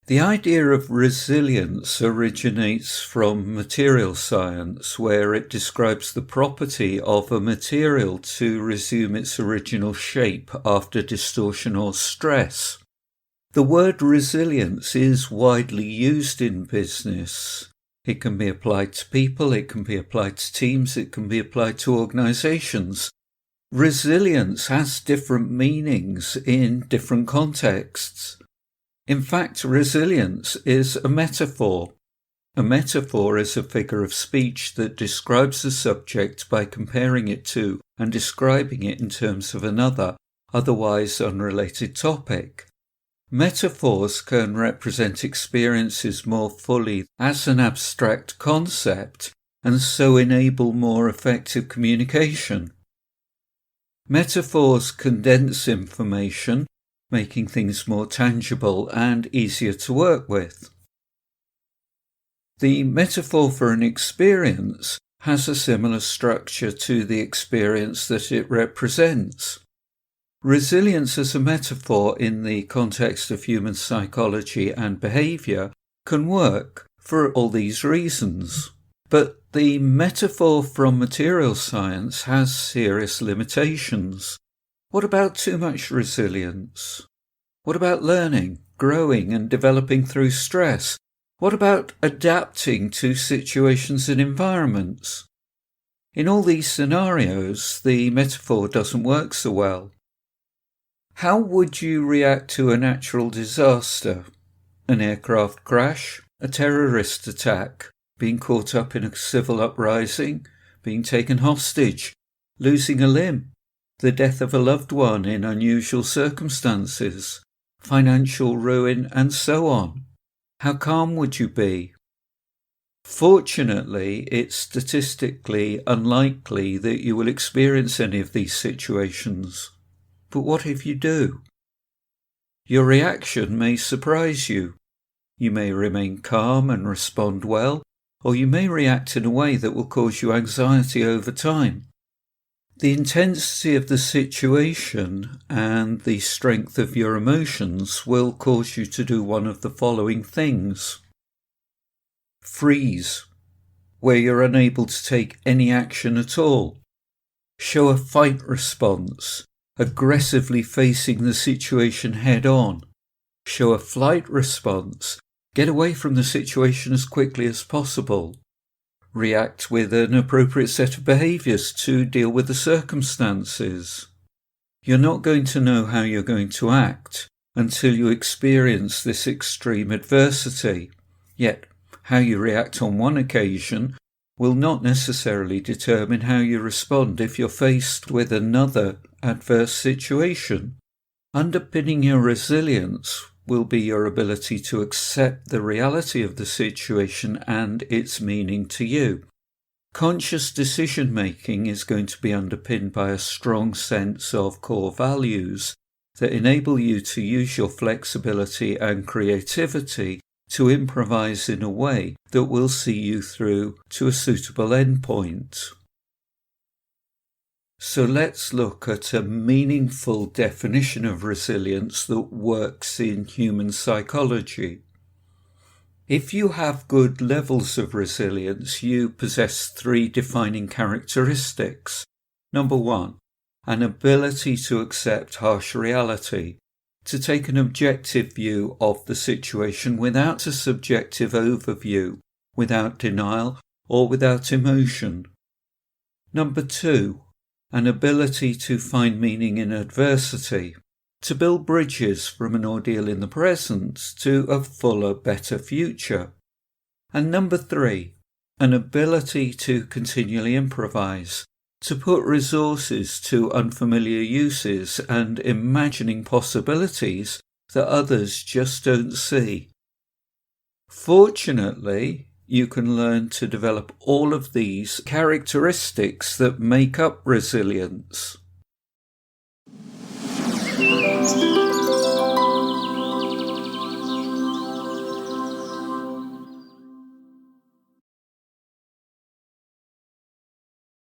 The idea of resilience originates from material science, where it describes the property of a material to resume its original shape after distortion or stress. The word resilience is widely used in business. It can be applied to people, it can be applied to teams, it can be applied to organizations. Resilience has different meanings in different contexts. In fact, resilience is a metaphor. A metaphor is a figure of speech that describes the subject by comparing it to and describing it in terms of another, otherwise unrelated topic. Metaphors can represent experiences more fully as an abstract concept and so enable more effective communication. Metaphors condense information, making things more tangible and easier to work with. The metaphor for an experience has a similar structure to the experience that it represents. Resilience as a metaphor in the context of human psychology and behavior can work for all these reasons. But the metaphor from material science has serious limitations. What about too much resilience? What about learning, growing and developing through stress? What about adapting to situations and environments? In all these scenarios, the metaphor doesn't work so well. How would you react to a natural disaster? An aircraft crash? A terrorist attack? Being caught up in a civil uprising? Being taken hostage? Losing a limb? The death of a loved one in unusual circumstances? Financial ruin, and so on? How calm would you be? Fortunately, it's statistically unlikely that you will experience any of these situations. But what if you do? Your reaction may surprise you. You may remain calm and respond well, or you may react in a way that will cause you anxiety over time. The intensity of the situation and the strength of your emotions will cause you to do one of the following things. Freeze, where you're unable to take any action at all. Show a fight response, aggressively facing the situation head on. Show a flight response, get away from the situation as quickly as possible. React with an appropriate set of behaviours to deal with the circumstances. You're not going to know how you're going to act until you experience this extreme adversity. Yet, how you react on one occasion will not necessarily determine how you respond if you're faced with another adverse situation. Underpinning your resilience will be your ability to accept the reality of the situation and its meaning to you. Conscious decision-making is going to be underpinned by a strong sense of core values that enable you to use your flexibility and creativity to improvise in a way that will see you through to a suitable endpoint. So let's look at a meaningful definition of resilience that works in human psychology. If you have good levels of resilience, you possess 3 defining characteristics. Number 1, an ability to accept harsh reality, to take an objective view of the situation without a subjective overview, without denial or without emotion. Number 2, an ability to find meaning in adversity, to build bridges from an ordeal in the present to a fuller, better future. And number 3, an ability to continually improvise, to put resources to unfamiliar uses and imagining possibilities that others just don't see. Fortunately, you can learn to develop all of these characteristics that make up resilience.